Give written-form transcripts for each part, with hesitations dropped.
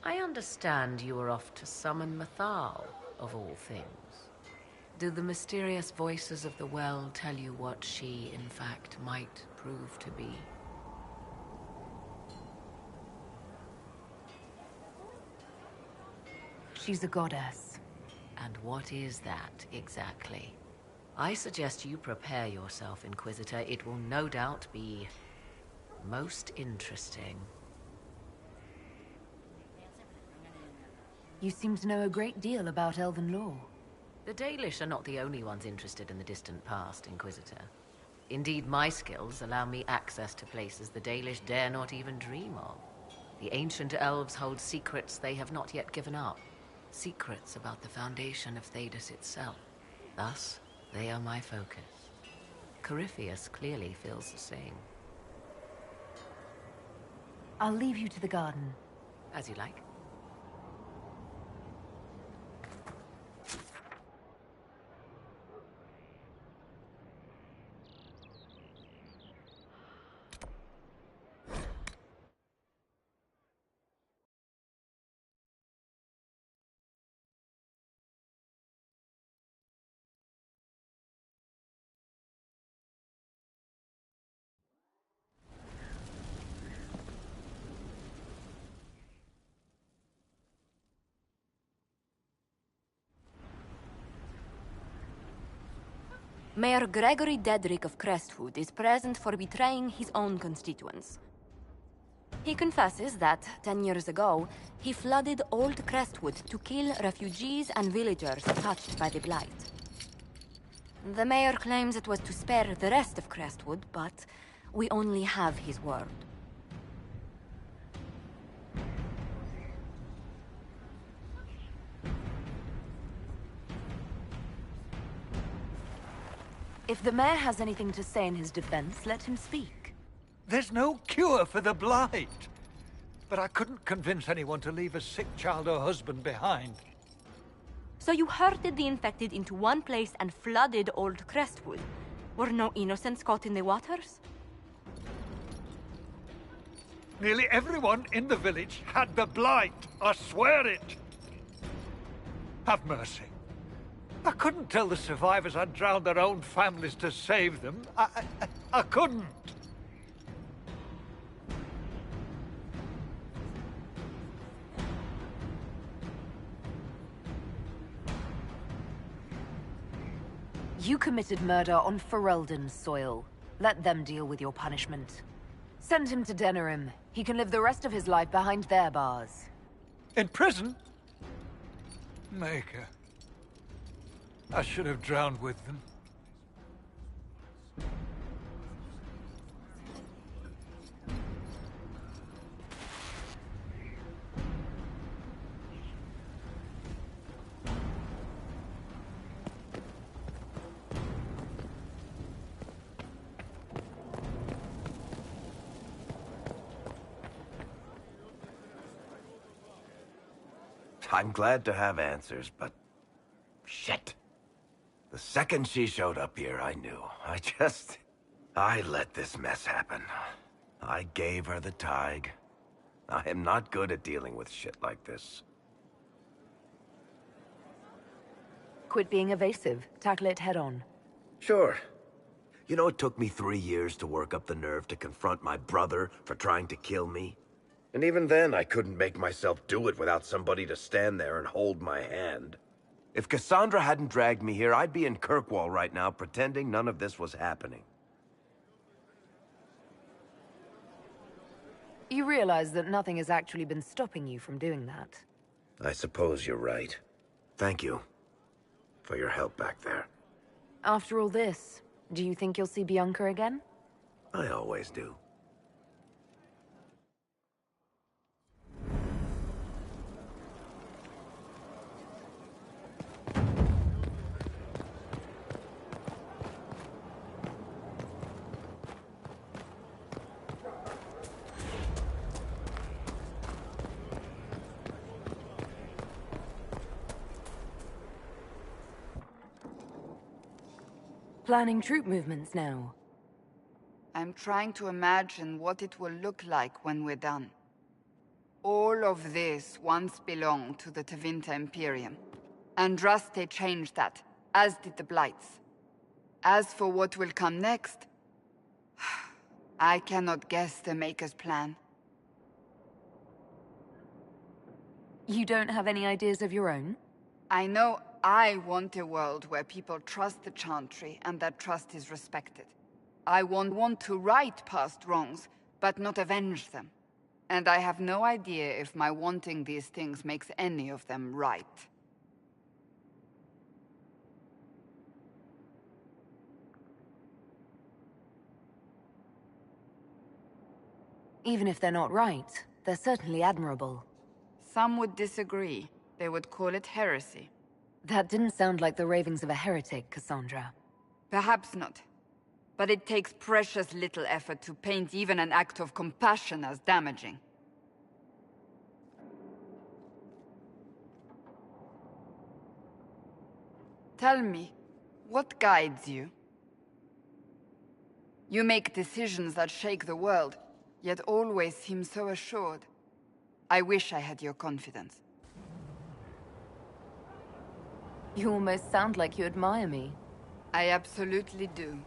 I understand you were off to summon Mathal, of all things. Do the mysterious voices of the well tell you what she, in fact, might prove to be? She's a goddess. And what is that, exactly? I suggest you prepare yourself, Inquisitor. It will no doubt be most interesting. You seem to know a great deal about elven lore. The Dalish are not the only ones interested in the distant past, Inquisitor. Indeed, my skills allow me access to places the Dalish dare not even dream of. The ancient elves hold secrets they have not yet given up. Secrets about the foundation of Thedas itself. Thus, they are my focus. Corypheus clearly feels the same. I'll leave you to the garden. As you like. Mayor Gregory Dedrick of Crestwood is present for betraying his own constituents. He confesses that, 10 years ago, he flooded Old Crestwood to kill refugees and villagers touched by the Blight. The mayor claims it was to spare the rest of Crestwood, but we only have his word. If the mayor has anything to say in his defense, let him speak. There's no cure for the Blight. But I couldn't convince anyone to leave a sick child or husband behind. So you herded the infected into one place and flooded Old Crestwood? Were no innocents caught in the waters? Nearly everyone in the village had the Blight. I swear it. Have mercy. I couldn't tell the survivors I'd drowned their own families to save them. I couldn't. You committed murder on Ferelden's soil. Let them deal with your punishment. Send him to Denerim. He can live the rest of his life behind their bars. In prison? Maker. I should have drowned with them. I'm glad to have answers, but... shit. The second she showed up here, I knew. I let this mess happen. I gave her the Tig. I am not good at dealing with shit like this. Quit being evasive. Tackle it head on. Sure. You know, it took me 3 years to work up the nerve to confront my brother for trying to kill me. And even then, I couldn't make myself do it without somebody to stand there and hold my hand. If Cassandra hadn't dragged me here, I'd be in Kirkwall right now pretending none of this was happening. You realize that nothing has actually been stopping you from doing that. I suppose you're right. Thank you for your help back there. After all this, do you think you'll see Bianca again? I always do. Planning troop movements now. I'm trying to imagine what it will look like when we're done. All of this once belonged to the Tevinter Imperium. Andraste changed that, as did the Blights. As for what will come next, I cannot guess the Maker's plan. You don't have any ideas of your own? I know I want a world where people trust the Chantry and that trust is respected. I want to right past wrongs, but not avenge them. And I have no idea if my wanting these things makes any of them right. Even if they're not right, they're certainly admirable. Some would disagree. They would call it heresy. That didn't sound like the ravings of a heretic, Cassandra. Perhaps not. But it takes precious little effort to paint even an act of compassion as damaging. Tell me, what guides you? You make decisions that shake the world, yet always seem so assured. I wish I had your confidence. You almost sound like you admire me. I absolutely do.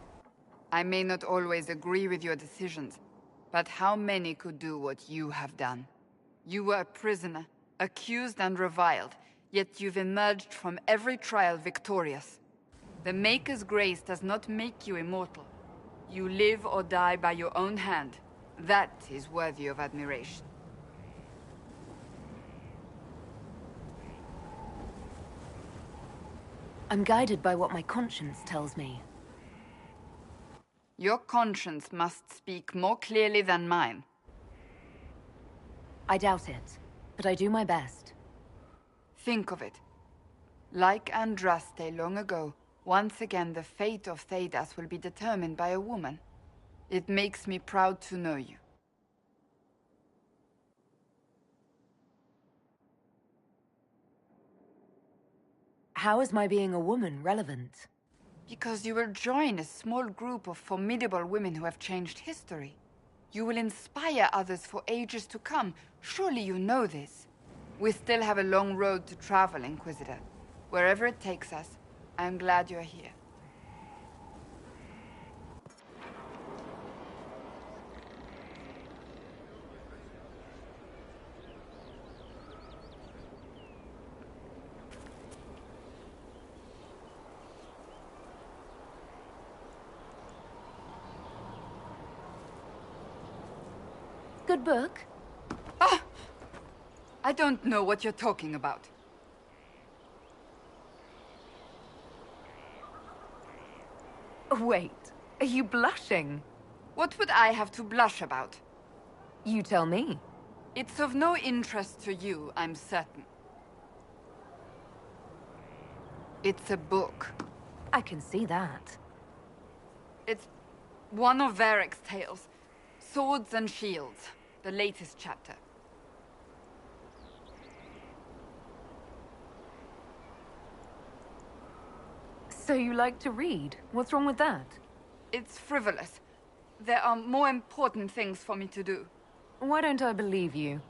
I may not always agree with your decisions, but how many could do what you have done? You were a prisoner, accused and reviled, yet you've emerged from every trial victorious. The Maker's grace does not make you immortal. You live or die by your own hand. That is worthy of admiration. I'm guided by what my conscience tells me. Your conscience must speak more clearly than mine. I doubt it, but I do my best. Think of it. Like Andraste long ago, once again the fate of Thedas will be determined by a woman. It makes me proud to know you. How is my being a woman relevant? Because you will join a small group of formidable women who have changed history. You will inspire others for ages to come. Surely you know this. We still have a long road to travel, Inquisitor. Wherever it takes us, I am glad you're here. Good book? Ah! I don't know what you're talking about. Wait, are you blushing? What would I have to blush about? You tell me. It's of no interest to you, I'm certain. It's a book. I can see that. It's one of Varric's tales. Swords and Shields, the latest chapter. So you like to read? What's wrong with that? It's frivolous. There are more important things for me to do. Why don't I believe you?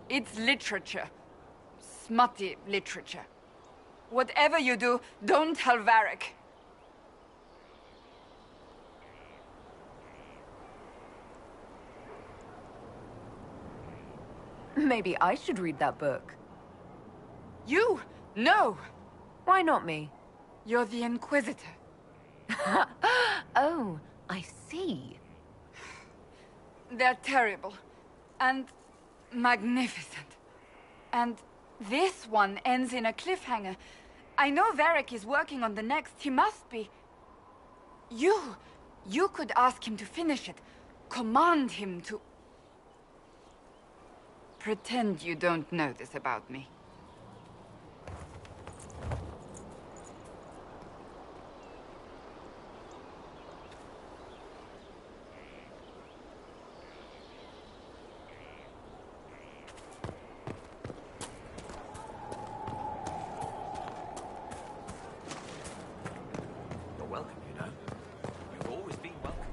It's literature. Smutty literature. Whatever you do, don't tell Varric. Maybe I should read that book. You? No! Why not me? You're the Inquisitor. Oh, I see. They're terrible. And magnificent. And this one ends in a cliffhanger. I know Varric is working on the next. He must be. You could ask him to finish it. Command him to... Pretend you don't know this about me. You're welcome, you know. You've always been welcome.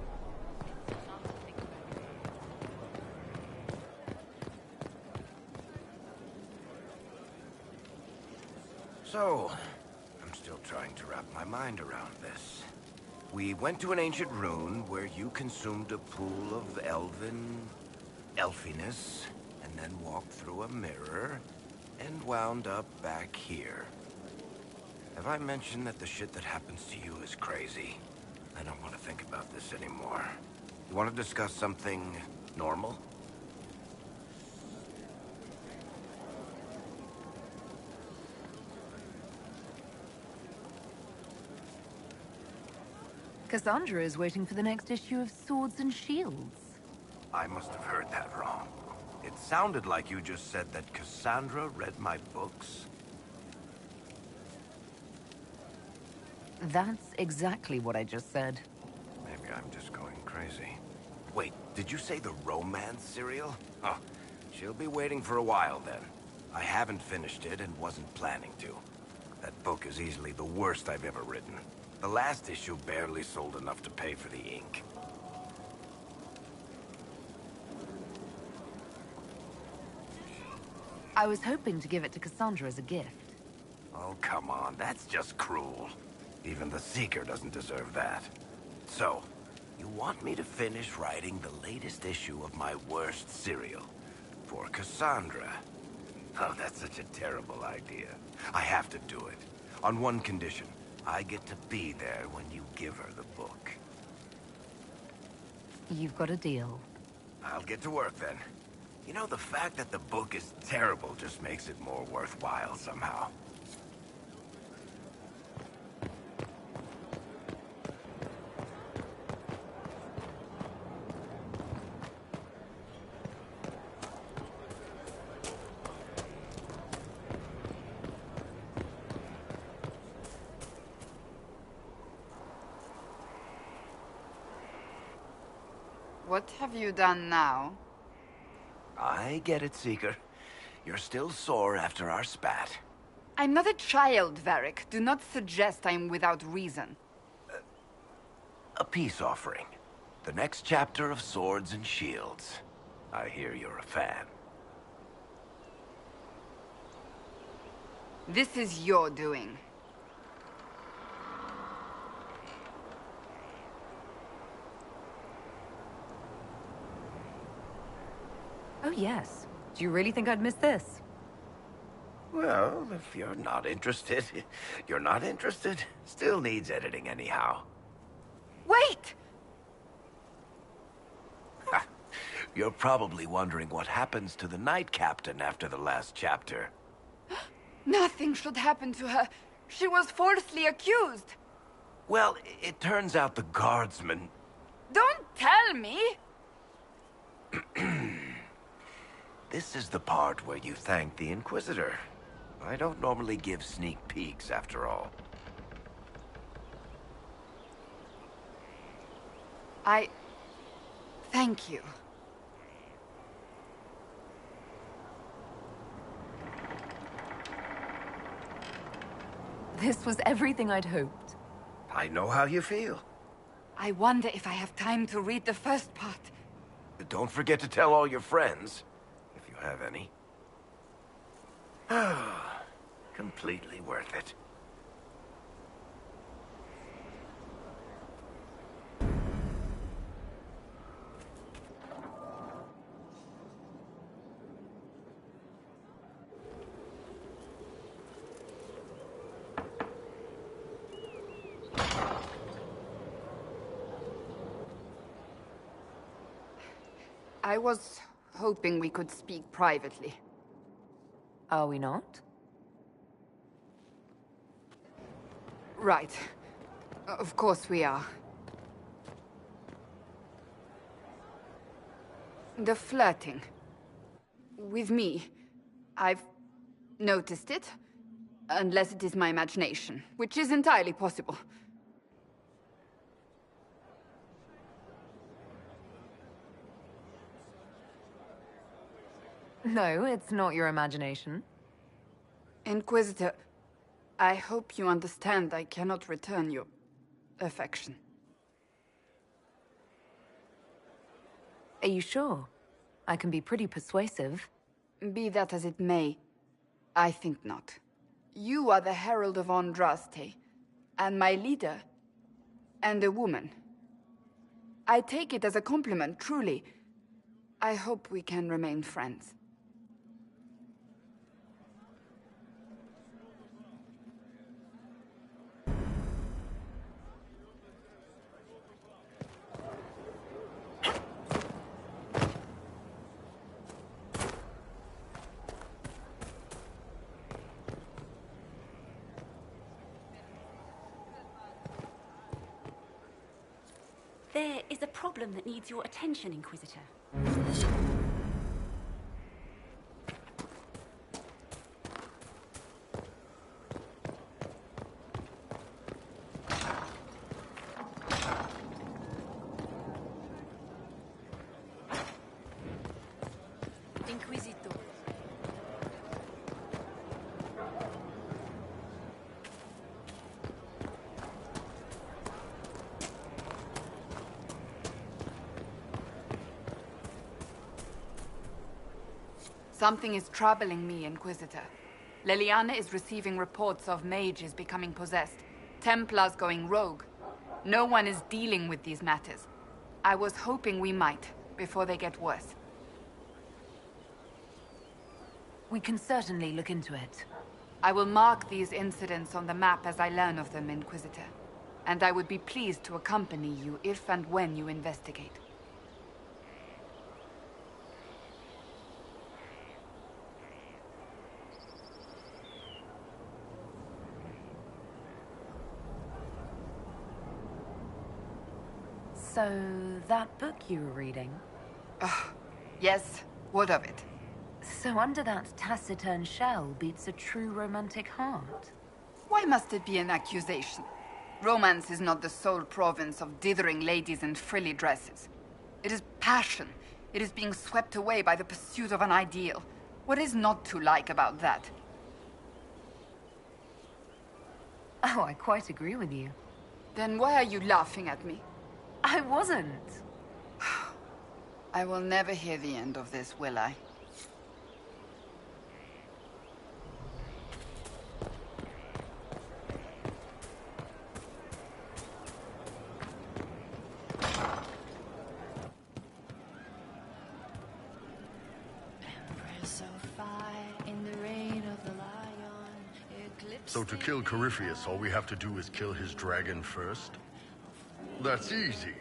So, I'm still trying to wrap my mind around this. We went to an ancient rune where you consumed a pool of elfiness, and then walked through a mirror, and wound up back here. Have I mentioned that the shit that happens to you is crazy? I don't want to think about this anymore. You want to discuss something normal? Cassandra is waiting for the next issue of Swords and Shields. I must have heard that wrong. It sounded like you just said that Cassandra read my books. That's exactly what I just said. Maybe I'm just going crazy. Wait, did you say the romance serial? Oh, she'll be waiting for a while then. I haven't finished it and wasn't planning to. That book is easily the worst I've ever written. The last issue barely sold enough to pay for the ink. I was hoping to give it to Cassandra as a gift. Oh, come on, that's just cruel. Even the Seeker doesn't deserve that. So, you want me to finish writing the latest issue of my worst serial for Cassandra? Oh, that's such a terrible idea. I have to do it. On one condition. I get to be there when you give her the book. You've got a deal. I'll get to work then. You know, the fact that the book is terrible just makes it more worthwhile somehow. What have you done now? I get it, Seeker. You're still sore after our spat. I'm not a child, Varric. Do not suggest I'm without reason. A peace offering. The next chapter of Swords and Shields. I hear you're a fan. This is your doing. Oh yes. Do you really think I'd miss this? Well, if you're not interested, you're not interested. Still needs editing anyhow. Wait! You're probably wondering what happens to the Knight Captain after the last chapter. Nothing should happen to her. She was falsely accused. Well, it turns out the guardsmen... Don't tell me! This is the part where you thank the Inquisitor. I don't normally give sneak peeks, after all. Thank you. This was everything I'd hoped. I know how you feel. I wonder if I have time to read the first part. Don't forget to tell all your friends, if you have any. Completely worth it. I was hoping we could speak privately. Are we not? Right. Of course we are. The flirting. With me. I've noticed it. Unless it is my imagination, which is entirely possible. No, it's not your imagination. Inquisitor, I hope you understand I cannot return your affection. Are you sure? I can be pretty persuasive. Be that as it may, I think not. You are the Herald of Andraste, and my leader, and a woman. I take it as a compliment, truly. I hope we can remain friends. There is a problem that needs your attention, Inquisitor. Inquisitor. Something is troubling me, Inquisitor. Leliana is receiving reports of mages becoming possessed, Templars going rogue. No one is dealing with these matters. I was hoping we might, before they get worse. We can certainly look into it. I will mark these incidents on the map as I learn of them, Inquisitor. And I would be pleased to accompany you if and when you investigate. So, that book you were reading? Yes, what of it? So under that taciturn shell beats a true romantic heart? Why must it be an accusation? Romance is not the sole province of dithering ladies in frilly dresses. It is passion. It is being swept away by the pursuit of an ideal. What is not to like about that? Oh, I quite agree with you. Then why are you laughing at me? I wasn't. I will never hear the end of this, will I? So to kill Corypheus, all we have to do is kill his dragon first? That's easy.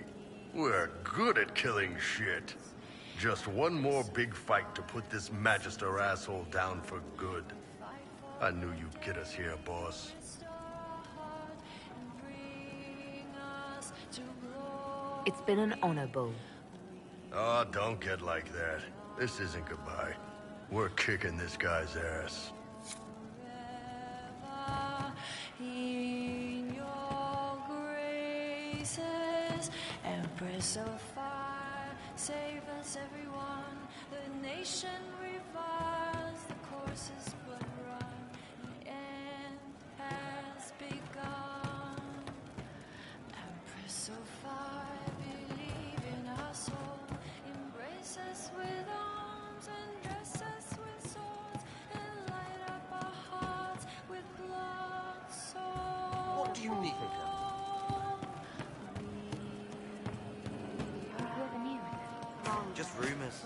We're good at killing shit. Just one more big fight to put this Magister asshole down for good. I knew you'd get us here, boss. It's been an honor, Bull. Oh, don't get like that. This isn't goodbye. We're kicking this guy's ass. In your graces, Empress of Fire, save us everyone. The nation revives, the course is but run, the end has begun. Empress of Fire, believe in our soul, embrace us with arms and dress us with swords, and light up our hearts with blood. What do you need? Just rumors.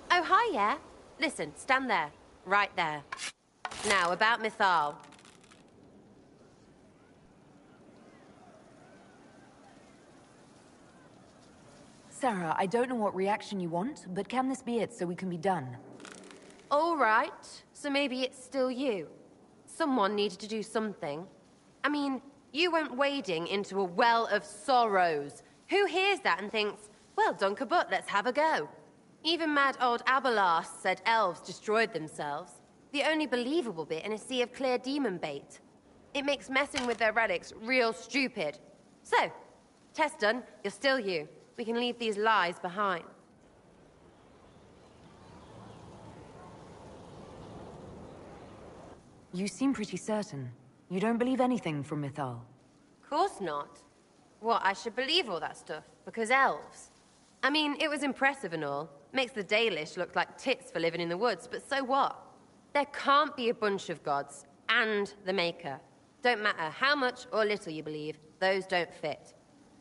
Oh, hi, yeah. Listen, stand there. Right there. Now, about Mythal. Sarah, I don't know what reaction you want, but can this be it so we can be done? All right. So maybe it's still you. Someone needed to do something. I mean, you went wading into a well of sorrows. Who hears that and thinks, well, dunk a butt, let's have a go? Even mad old Abelas said elves destroyed themselves. The only believable bit in a sea of clear demon bait. It makes messing with their relics real stupid. So, test done, you're still you. We can leave these lies behind. You seem pretty certain. You don't believe anything from Mythal. Course not. What, I should believe all that stuff? Because elves? I mean, it was impressive and all. Makes the Dalish look like tits for living in the woods, but so what? There can't be a bunch of gods, and the Maker. Don't matter how much or little you believe, those don't fit.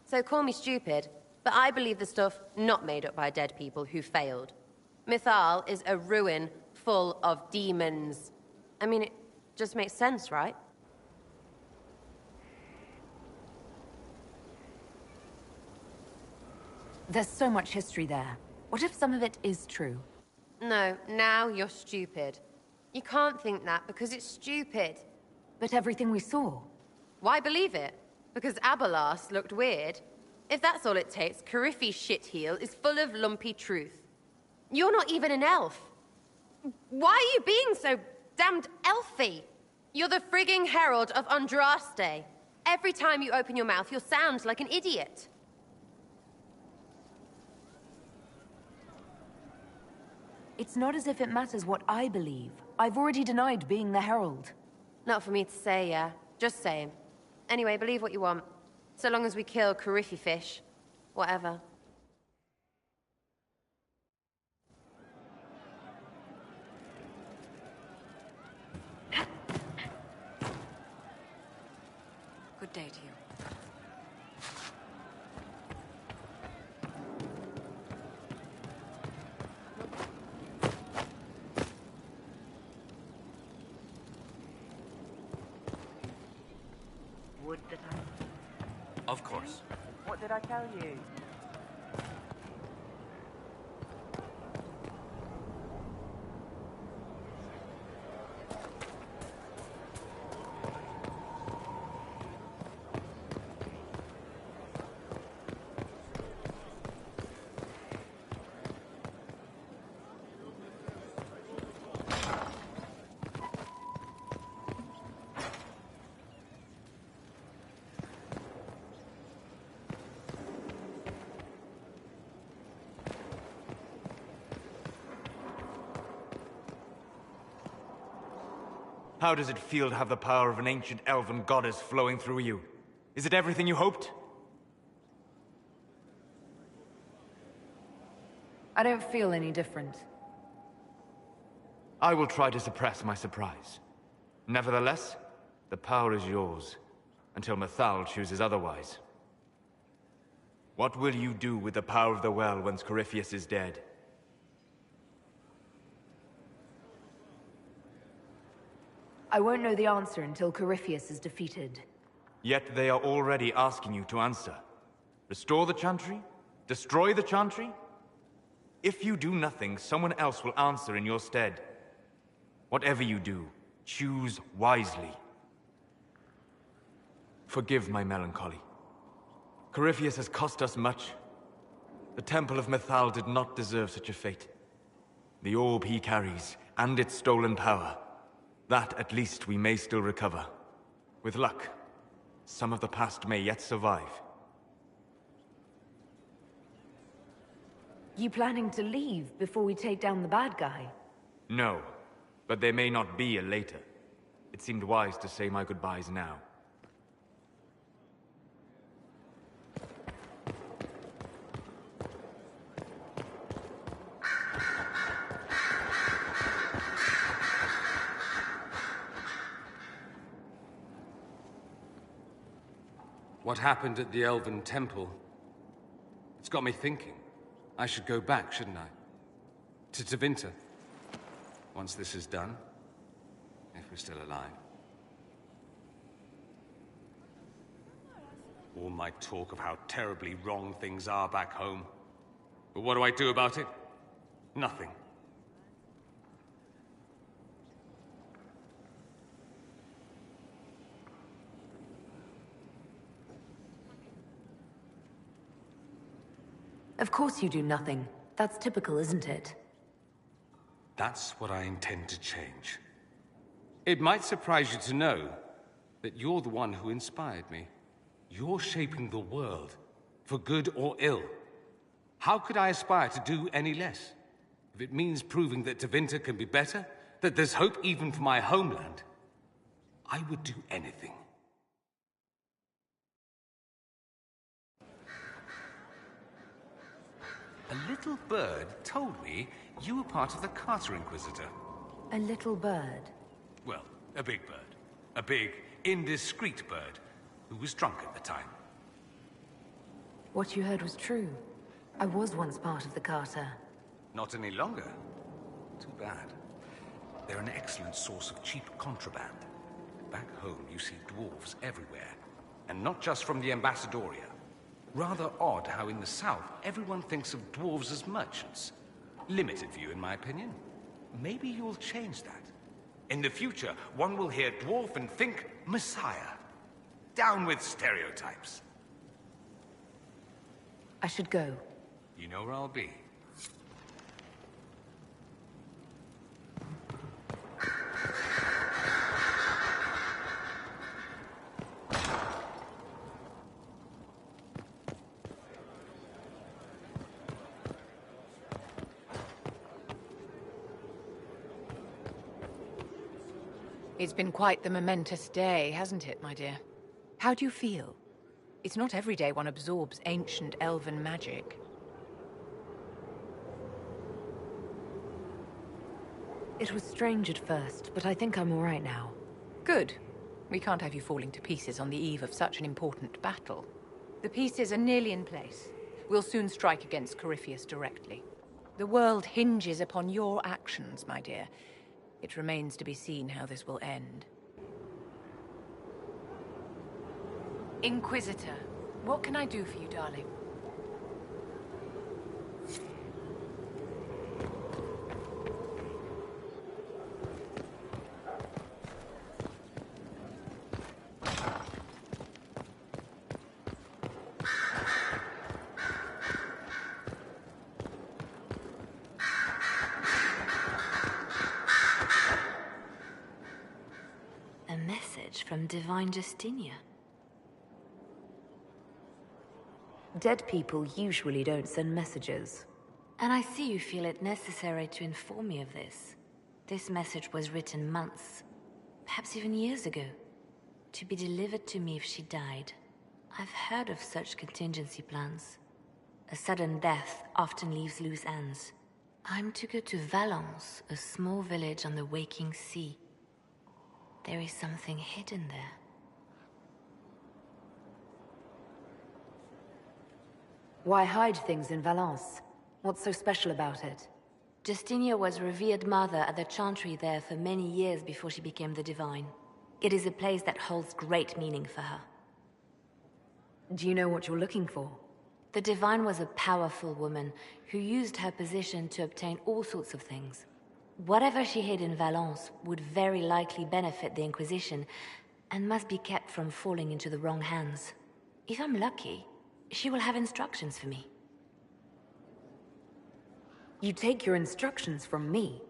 So call me stupid, but I believe the stuff not made up by dead people who failed. Mythal is a ruin full of demons. I mean, it just makes sense, right? There's so much history there. What if some of it is true? No, now you're stupid. You can't think that because it's stupid. But everything we saw. Why believe it? Because Abelas looked weird? If that's all it takes, Cariffi's shitheel is full of lumpy truth. You're not even an elf. Why are you being so damned elfy? You're the frigging herald of Andraste. Every time you open your mouth, you'll sound like an idiot. It's not as if it matters what I believe. I've already denied being the herald. Not for me to say, yeah. Just saying. Anyway, believe what you want. So long as we kill Cariffi fish. Whatever. Good day to you. Of course. What did I tell you? How does it feel to have the power of an ancient elven goddess flowing through you? Is it everything you hoped? I don't feel any different. I will try to suppress my surprise. Nevertheless, the power is yours, until Mythal chooses otherwise. What will you do with the power of the well once Corypheus is dead? I won't know the answer until Corypheus is defeated. Yet they are already asking you to answer. Restore the Chantry? Destroy the Chantry? If you do nothing, someone else will answer in your stead. Whatever you do, choose wisely. Forgive my melancholy. Corypheus has cost us much. The Temple of Mythal did not deserve such a fate. The orb he carries, and its stolen power, that at least we may still recover. With luck, some of the past may yet survive. You planning to leave before we take down the bad guy? No, but there may not be a later. It seemed wise to say my goodbyes now. What happened at the Elven Temple? It's got me thinking. I should go back, shouldn't I? To Tevinter. Once this is done. If we're still alive. All my talk of how terribly wrong things are back home. But what do I do about it? Nothing. Of course you do nothing. That's typical, isn't it? That's what I intend to change. It might surprise you to know that you're the one who inspired me. You're shaping the world, for good or ill. How could I aspire to do any less? If it means proving that Tevinter can be better, that there's hope even for my homeland, I would do anything. A little bird told me you were part of the Carter Inquisitor. A little bird? Well, a big bird. A big, indiscreet bird who was drunk at the time. What you heard was true. I was once part of the Carter. Not any longer. Too bad. They're an excellent source of cheap contraband. Back home, you see dwarves everywhere. And not just from the Ambassadoria. Rather odd how in the south, everyone thinks of dwarves as merchants. Limited view, in my opinion. Maybe you'll change that. In the future, one will hear dwarf and think Messiah. Down with stereotypes. I should go. You know where I'll be. It's been quite the momentous day, hasn't it, my dear? How do you feel? It's not every day one absorbs ancient elven magic. It was strange at first, but I think I'm all right now. Good. We can't have you falling to pieces on the eve of such an important battle. The pieces are nearly in place. We'll soon strike against Corypheus directly. The world hinges upon your actions, my dear. It remains to be seen how this will end. Inquisitor, what can I do for you, darling? A message from Divine Justinia. Dead people usually don't send messages. And I see you feel it necessary to inform me of this. This message was written months, perhaps even years ago, to be delivered to me if she died. I've heard of such contingency plans. A sudden death often leaves loose ends. I'm to go to Valence, a small village on the waking sea. There is something hidden there. Why hide things in Valence? What's so special about it? Justinia was revered mother at the chantry there for many years before she became the Divine. It is a place that holds great meaning for her. Do you know what you're looking for? The Divine was a powerful woman who used her position to obtain all sorts of things. Whatever she hid in Valence would very likely benefit the Inquisition and must be kept from falling into the wrong hands. If I'm lucky, she will have instructions for me. You take your instructions from me?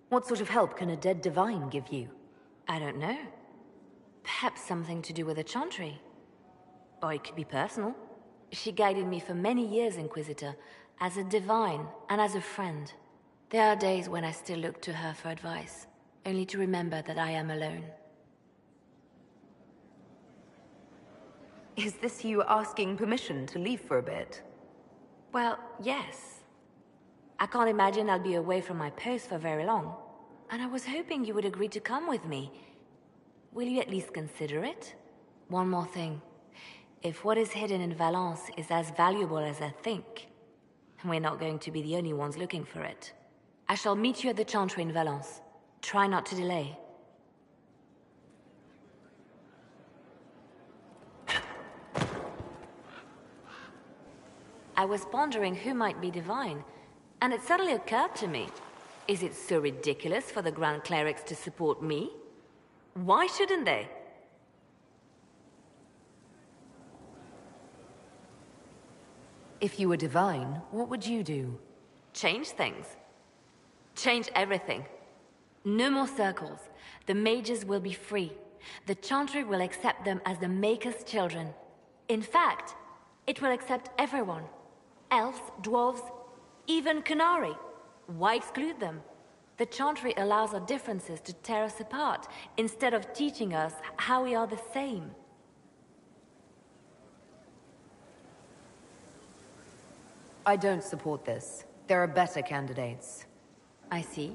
What sort of help can a dead Divine give you? I don't know. Perhaps something to do with the chantry. Or it could be personal. She guided me for many years, Inquisitor, as a Divine and as a friend. There are days when I still look to her for advice, only to remember that I am alone. Is this you asking permission to leave for a bit? Well, yes. I can't imagine I'll be away from my post for very long. And I was hoping you would agree to come with me. Will you at least consider it? One more thing. If what is hidden in Valence is as valuable as I think, we're not going to be the only ones looking for it. I shall meet you at the chantry in Valence. Try not to delay. I was pondering who might be Divine, and it suddenly occurred to me. Is it so ridiculous for the Grand Clerics to support me? Why shouldn't they? If you were Divine, what would you do? Change things. Change everything. No more circles. The mages will be free. The chantry will accept them as the Maker's children. In fact, it will accept everyone. Elves, dwarves, even Canary. Why exclude them? The chantry allows our differences to tear us apart, instead of teaching us how we are the same. I don't support this. There are better candidates. I see.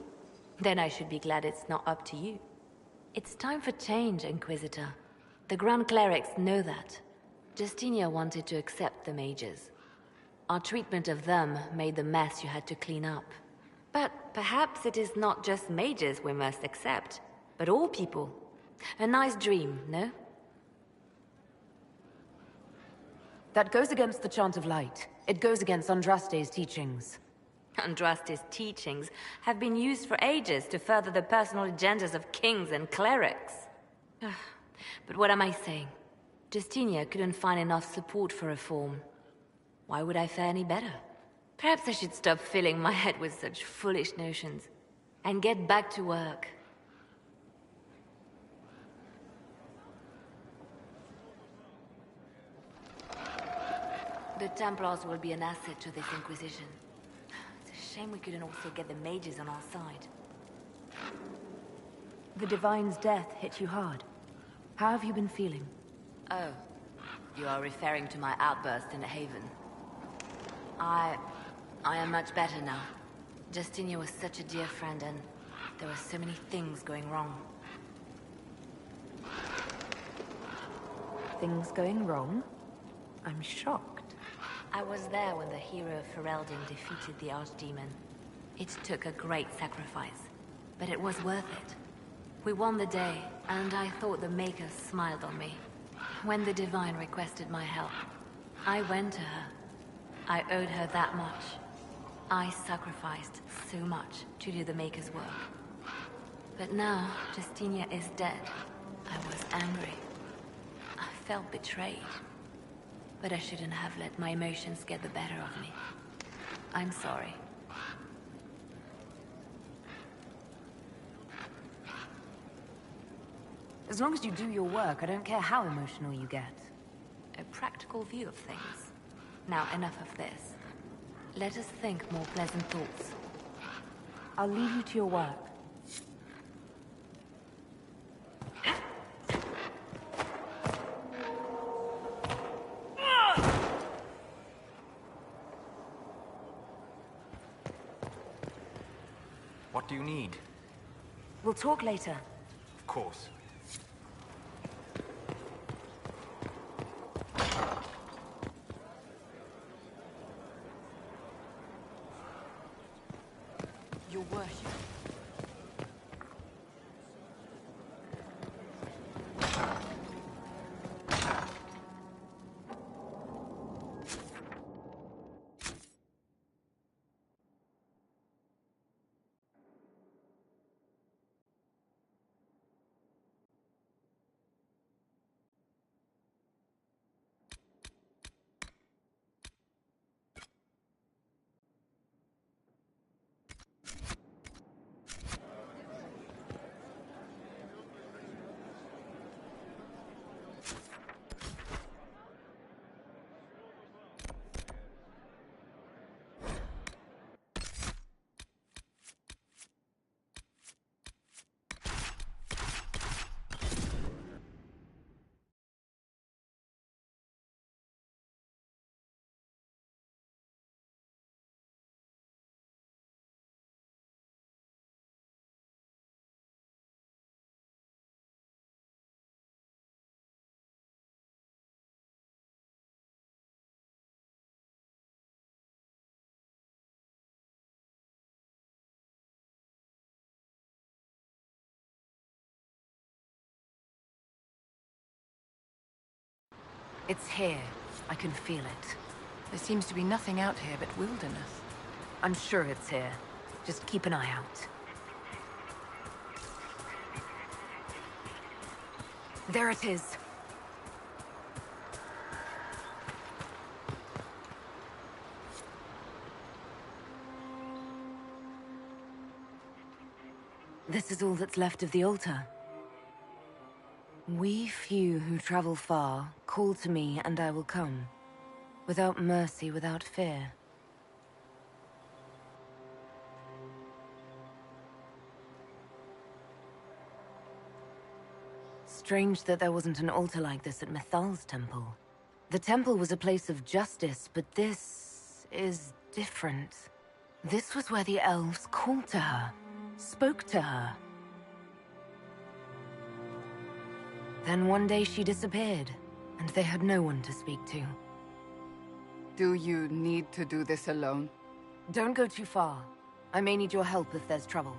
Then I should be glad it's not up to you. It's time for change, Inquisitor. The Grand Clerics know that. Justinia wanted to accept the mages. Our treatment of them made the mess you had to clean up. But perhaps it is not just mages we must accept, but all people. A nice dream, no? That goes against the Chant of Light. It goes against Andraste's teachings. Andraste's teachings have been used for ages to further the personal agendas of kings and clerics. But what am I saying? Justinia couldn't find enough support for reform. Why would I fare any better? Perhaps I should stop filling my head with such foolish notions and get back to work. The Templars will be an asset to this Inquisition. It's a shame we couldn't also get the mages on our side. The Divine's death hit you hard. How have you been feeling? Oh, you are referring to my outburst in the Haven. I am much better now. Justinia was such a dear friend and there were so many things going wrong. Things going wrong? I'm shocked. I was there when the hero of Ferelden defeated the Archdemon. It took a great sacrifice, but it was worth it. We won the day, and I thought the Maker smiled on me. When the Divine requested my help, I went to her. I owed her that much. I sacrificed so much to do the Maker's work. But now, Justinia is dead. I was angry. I felt betrayed. But I shouldn't have let my emotions get the better of me. I'm sorry. As long as you do your work, I don't care how emotional you get. A practical view of things. Now, enough of this. Let us think more pleasant thoughts. I'll leave you to your work. What do you need? We'll talk later. Of course. Your worship. It's here. I can feel it. There seems to be nothing out here but wilderness. I'm sure it's here. Just keep an eye out. There it is. This is all that's left of the altar. We few who travel far, call to me and I will come. Without mercy, without fear. Strange that there wasn't an altar like this at Mythal's temple. The temple was a place of justice, but this is different. This was where the elves called to her, spoke to her. Then one day she disappeared, and they had no one to speak to. Do you need to do this alone? Don't go too far. I may need your help if there's trouble.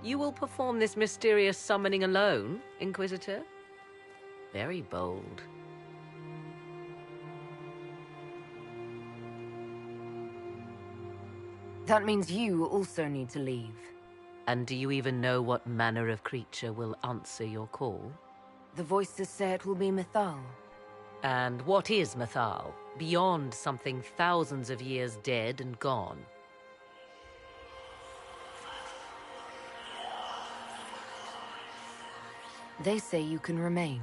You will perform this mysterious summoning alone, Inquisitor? Very bold. That means you also need to leave. And do you even know what manner of creature will answer your call? The voices say it will be Mythal. And what is Mythal, beyond something thousands of years dead and gone? They say you can remain.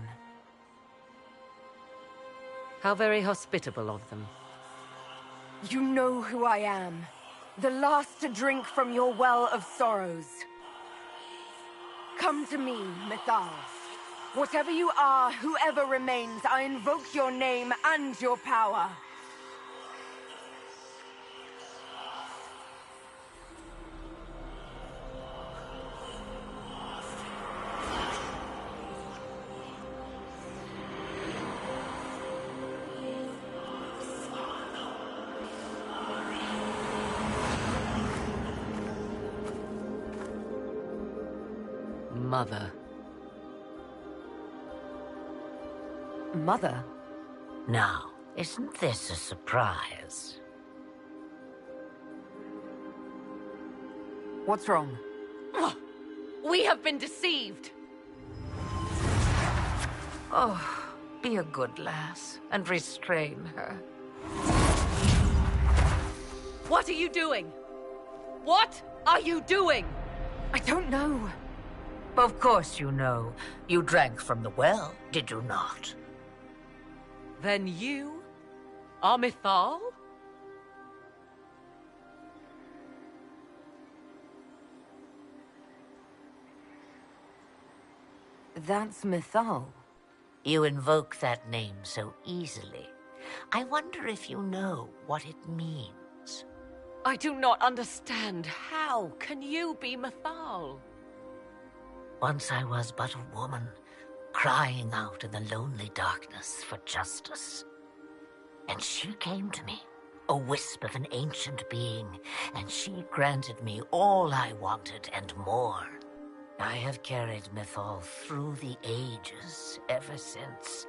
How very hospitable of them. You know who I am. The last to drink from your well of sorrows. Come to me, Mythal. Whatever you are, whoever remains, I invoke your name and your power. Mother. Mother? Now, isn't this a surprise? What's wrong? We have been deceived! Oh, be a good lass and restrain her. What are you doing? What are you doing? I don't know. Of course you know. You drank from the well, did you not? Then you are Mythal? That's Mythal. You invoke that name so easily. I wonder if you know what it means. I do not understand. How can you be Mythal? Once I was but a woman, crying out in the lonely darkness for justice. And she came to me, a wisp of an ancient being, and she granted me all I wanted and more. I have carried Mythal through the ages ever since,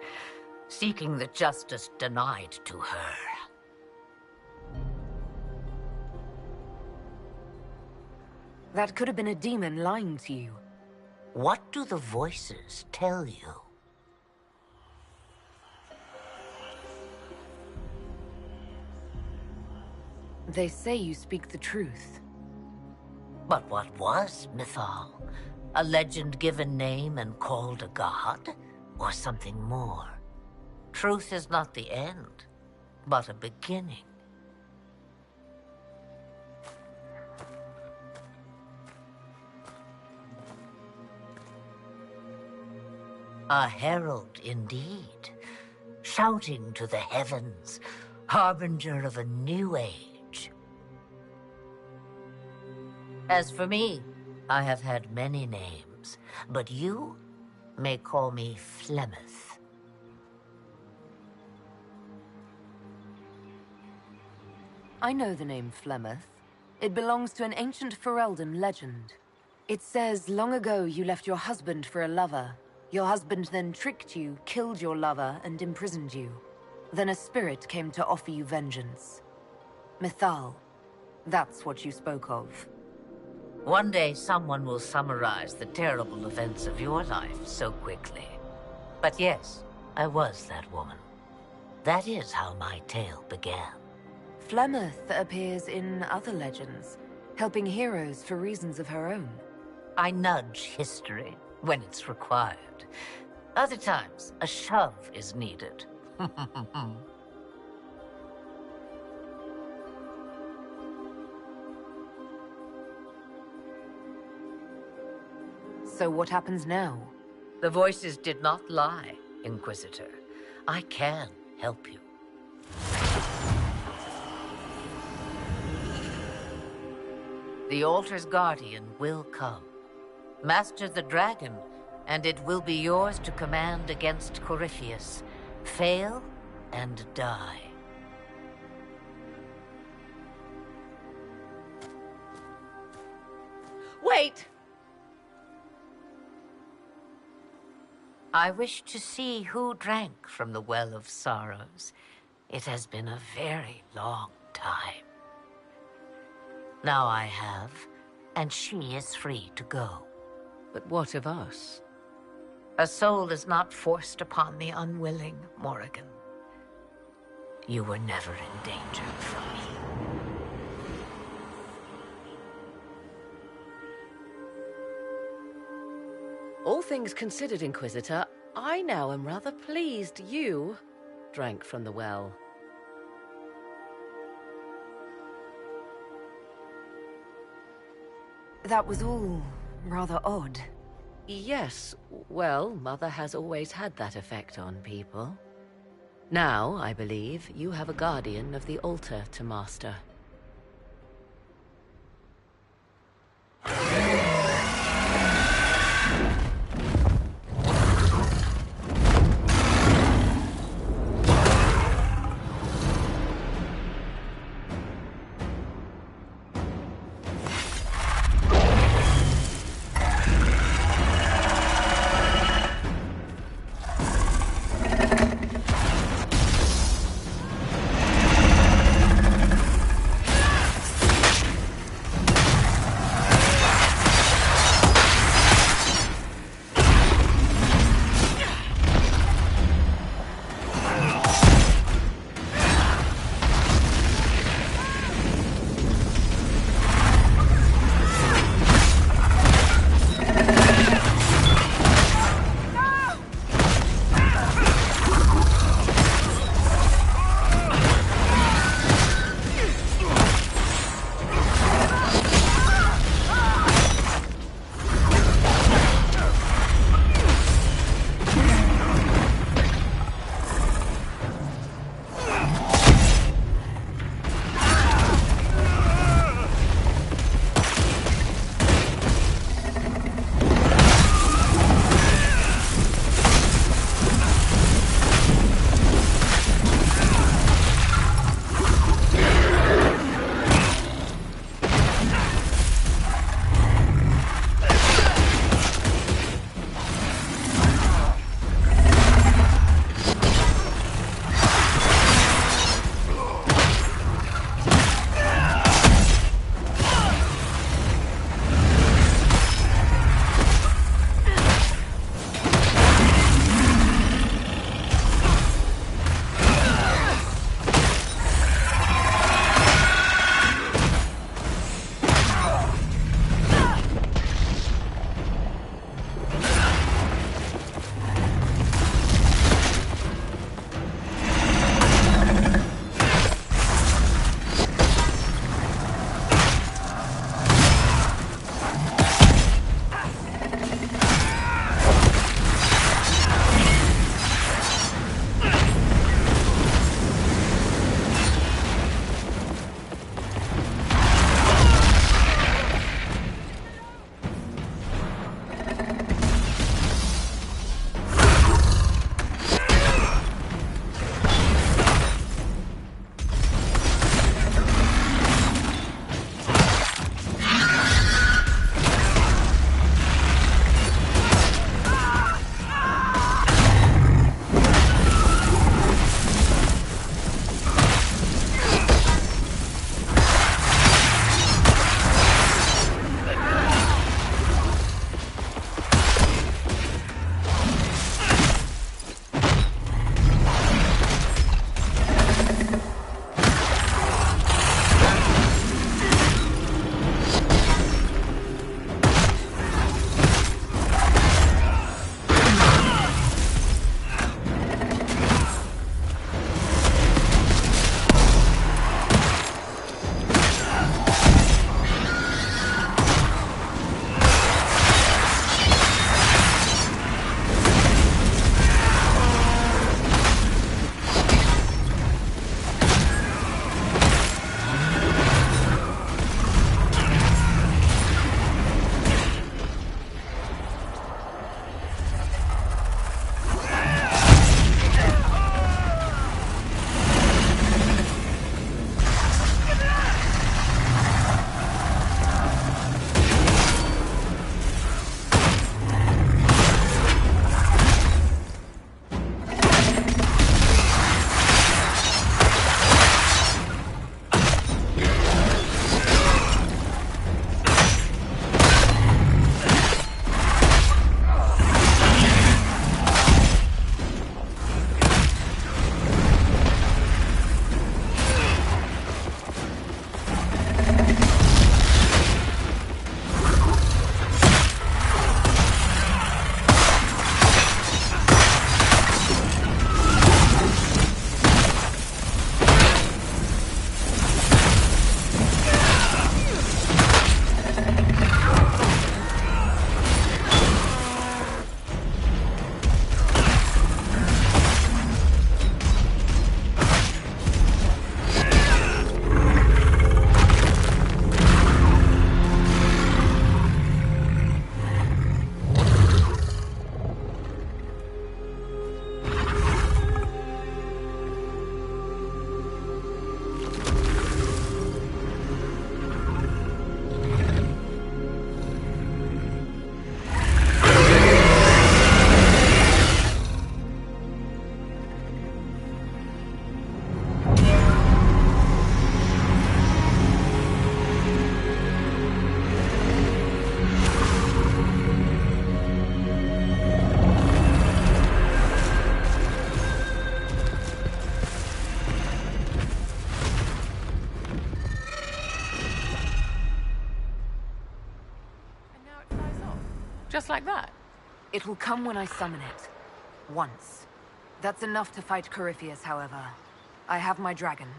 seeking the justice denied to her. That could have been a demon lying to you. What do the voices tell you? They say you speak the truth. But what was Mythal? A legend given name and called a god? Or something more? Truth is not the end, but a beginning. A herald indeed, shouting to the heavens, harbinger of a new age. As for me, I have had many names, but you may call me Flemeth. I know the name Flemeth. It belongs to an ancient Ferelden legend. It says long ago you left your husband for a lover. Your husband then tricked you, killed your lover, and imprisoned you. Then a spirit came to offer you vengeance. Mythal. That's what you spoke of. One day someone will summarize the terrible events of your life so quickly. But yes, I was that woman. That is how my tale began. Flemeth appears in other legends, helping heroes for reasons of her own. I nudge history when it's required. Other times, a shove is needed. So what happens now? The voices did not lie, Inquisitor. I can help you. The altar's guardian will come. Master the dragon, and it will be yours to command against Corypheus. Fail and die. Wait! I wish to see who drank from the Well of Sorrows. It has been a very long time. Now I have, and she is free to go. But what of us? A soul is not forced upon the unwilling, Morrigan. You were never in danger from me. All things considered, Inquisitor, I now am rather pleased you drank from the well. That was all rather odd. Yes, well, Mother has always had that effect on people. Now, I believe, you have a guardian of the altar to master. Just like that? It will come when I summon it. Once. That's enough to fight Corypheus, however. I have my dragon.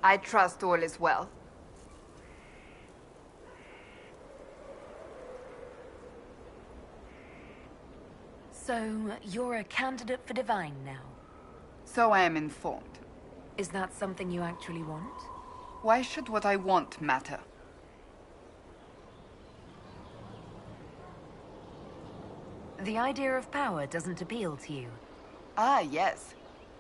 I trust all is well. So, you're a candidate for Divine now? So I am informed. Is that something you actually want? Why should what I want matter? The idea of power doesn't appeal to you. Ah, yes.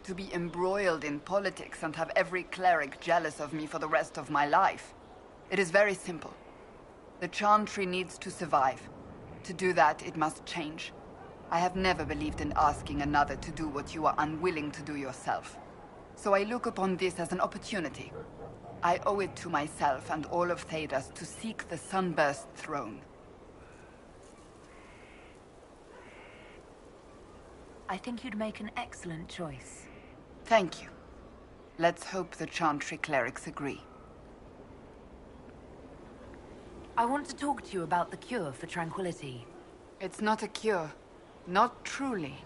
To be embroiled in politics and have every cleric jealous of me for the rest of my life. It is very simple. The Chantry needs to survive. To do that, it must change. I have never believed in asking another to do what you are unwilling to do yourself. So I look upon this as an opportunity. I owe it to myself and all of Thedas to seek the Sunburst throne. I think you'd make an excellent choice. Thank you. Let's hope the Chantry clerics agree. I want to talk to you about the cure for tranquility. It's not a cure. Not truly.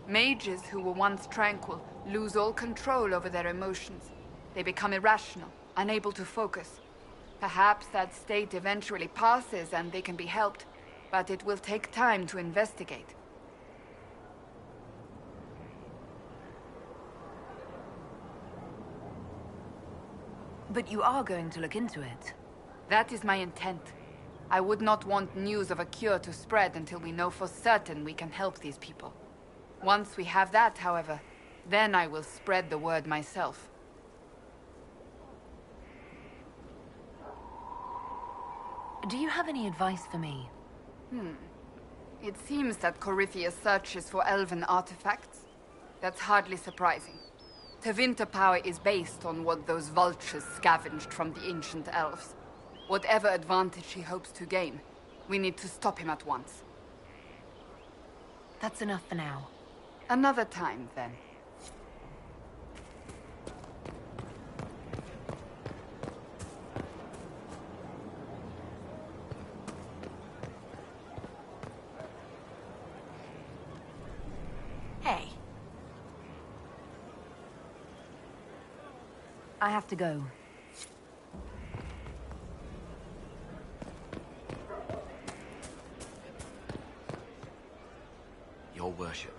Mages who were once tranquil lose all control over their emotions. They become irrational, unable to focus. Perhaps that state eventually passes and they can be helped, but it will take time to investigate. But you are going to look into it. That is my intent. I would not want news of a cure to spread until we know for certain we can help these people. Once we have that, however, then I will spread the word myself. Do you have any advice for me? It seems that Corypheus searches for elven artifacts. That's hardly surprising. Tevinter power is based on what those vultures scavenged from the ancient elves. Whatever advantage he hopes to gain, we need to stop him at once. That's enough for now. Another time, then. Hey. I have to go. Your worship.